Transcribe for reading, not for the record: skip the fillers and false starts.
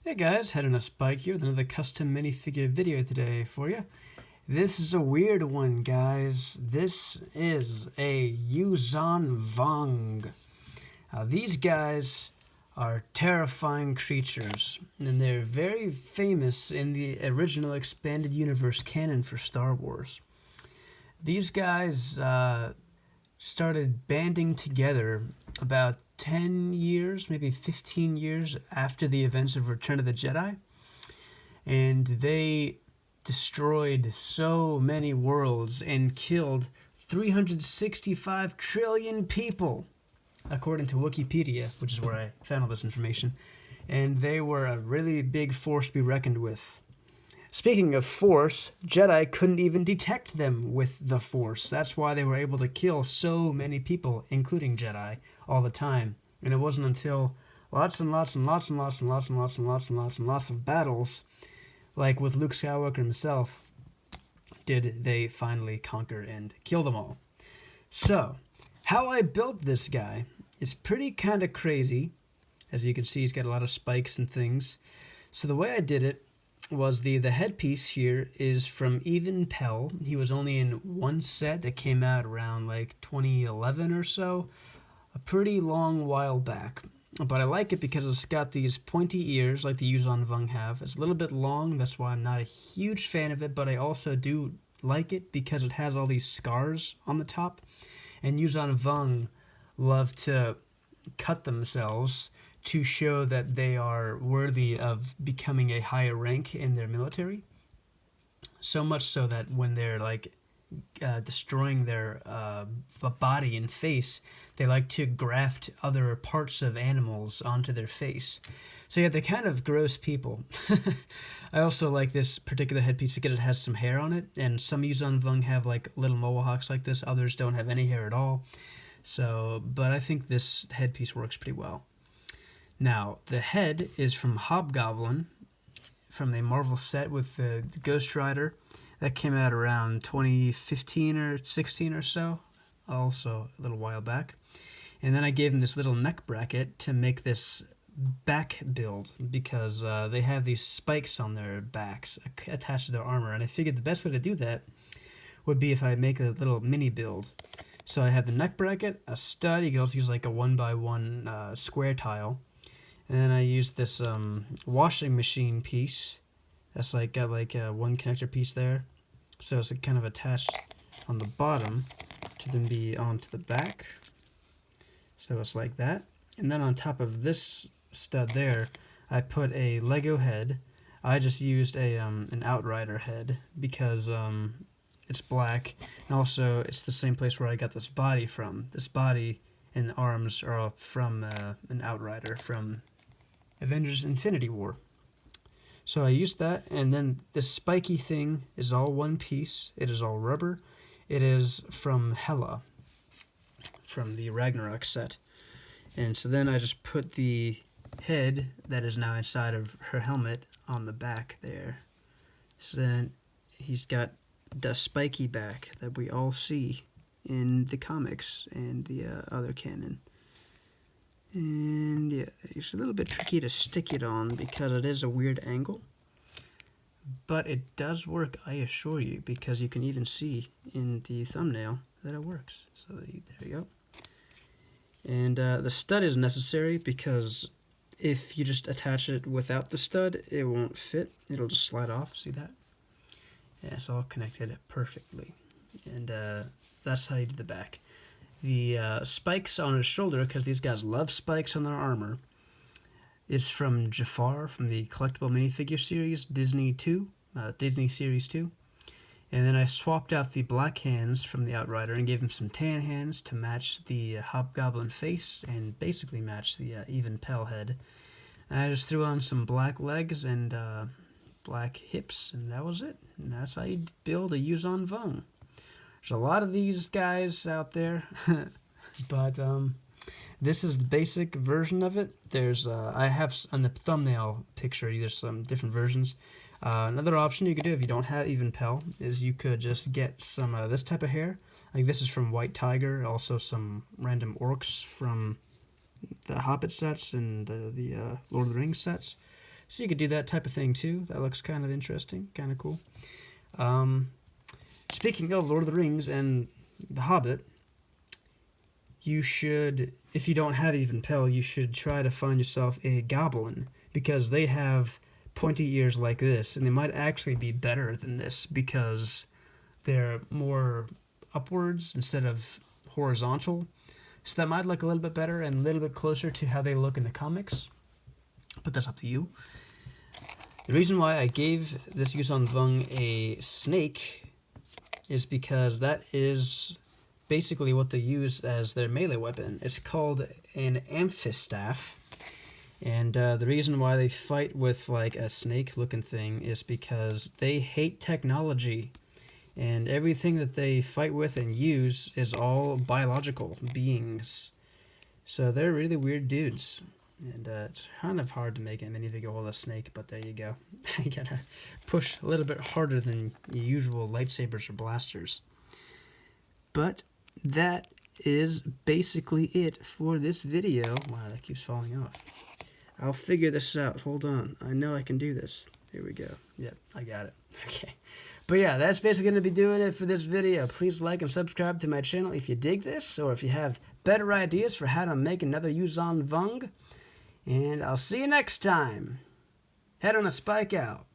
Hey guys, Head on a Spike here with another custom minifigure video today for you. This is a weird one, guys. This is a Yuuzhan Vong. These guys are terrifying creatures, and they're very famous in the original expanded universe canon for Star Wars. These guys started banding together about 10 years, maybe 15 years after the events of Return of the Jedi. And they destroyed so many worlds and killed 365 trillion people, according to Wikipedia, which is where I found all this information. And they were a really big force to be reckoned with. Speaking of Force, Jedi couldn't even detect them with the Force. That's why they were able to kill so many people, including Jedi, all the time. And it wasn't until lots and lots and lots and lots and lots and lots and lots and lots and lots of battles, like with Luke Skywalker himself, did they finally conquer and kill them all. So, how I built this guy is pretty kind of crazy. As you can see, he's got a lot of spikes and things. So the way I did it was the headpiece here is from Even Piell. He was only in one set that came out around like 2011 or so, a pretty long while back. But I like it because it's got these pointy ears like the Yuuzhan Vong have. It's a little bit long, that's why I'm not a huge fan of it, but I also do like it because it has all these scars on the top. And Yuuzhan Vong love to cut themselves to show that they are worthy of becoming a higher rank in their military. So much so that when they're like destroying their body and face, they like to graft other parts of animals onto their face. So yeah, they're kind of gross people. I also like this particular headpiece because it has some hair on it, and some Yuuzhan Vong have like little mohawks like this, others don't have any hair at all. So, but I think this headpiece works pretty well. Now, the head is from Hobgoblin, from the Marvel set with the Ghost Rider. That came out around 2015 or 16 or so, also a little while back. And then I gave him this little neck bracket to make this back build because they have these spikes on their backs attached to their armor. And I figured the best way to do that would be if I make a little mini build. So I have the neck bracket, a stud. You can also use like a 1x1 square tile. And then I used this washing machine piece. That's like got like one connector piece there. So it's kind of attached on the bottom to then be onto the back. So it's like that. And then on top of this stud there, I put a Lego head. I just used a an Outrider head because it's black. And also it's the same place where I got this body from. This body and the arms are all from an Outrider from Avengers Infinity War. So I used that, and then this spiky thing is all one piece. It is all rubber. It is from Hela, from the Ragnarok set. And so then I just put the head that is now inside of her helmet on the back there. So then he's got the spiky back that we all see in the comics and the other canon. And yeah, it's a little bit tricky to stick it on because it is a weird angle. But it does work, I assure you, because you can even see in the thumbnail that it works. So there you go. And the stud is necessary because if you just attach it without the stud, it won't fit. It'll just slide off. See that? Yeah, it's all connected perfectly. And that's how you do the back. The spikes on his shoulder, because these guys love spikes on their armor, is from Jafar from the collectible minifigure series, Disney Series 2. And then I swapped out the black hands from the Outrider and gave him some tan hands to match the Hobgoblin face and basically match the Even Piell head. And I just threw on some black legs and black hips, and that was it. And that's how you build a Yuuzhan Vong. There's a lot of these guys out there, but this is the basic version of it. There's I have on the thumbnail picture, there's some different versions. Another option you could do if you don't have Even Piell is you could just get some this type of hair. Like this is from White Tiger, also some random orcs from the Hobbit sets and the Lord of the Rings sets. So you could do that type of thing too. That looks kind of interesting, kind of cool. Speaking of Lord of the Rings and The Hobbit, you should, if you don't have Even Piell, you should try to find yourself a goblin, because they have pointy ears like this, and they might actually be better than this because they're more upwards instead of horizontal. So that might look a little bit better and a little bit closer to how they look in the comics. But that's up to you. The reason why I gave this Yuuzhan Vong a snake is because that is basically what they use as their melee weapon. It's called an amphistaff. And the reason why they fight with like a snake-looking thing is because they hate technology. And everything that they fight with and use is all biological beings. So they're really weird dudes. And it's kind of hard to make a minifigure hold a snake, but there you go. You gotta push a little bit harder than usual lightsabers or blasters. But that is basically it for this video. Wow, that keeps falling off. I'll figure this out. Hold on. I know I can do this. Here we go. Yep, I got it. Okay. But yeah, that's basically going to be doing it for this video. Please like and subscribe to my channel if you dig this, or if you have better ideas for how to make another Yuuzhan Vong. And I'll see you next time. Head on a spike out.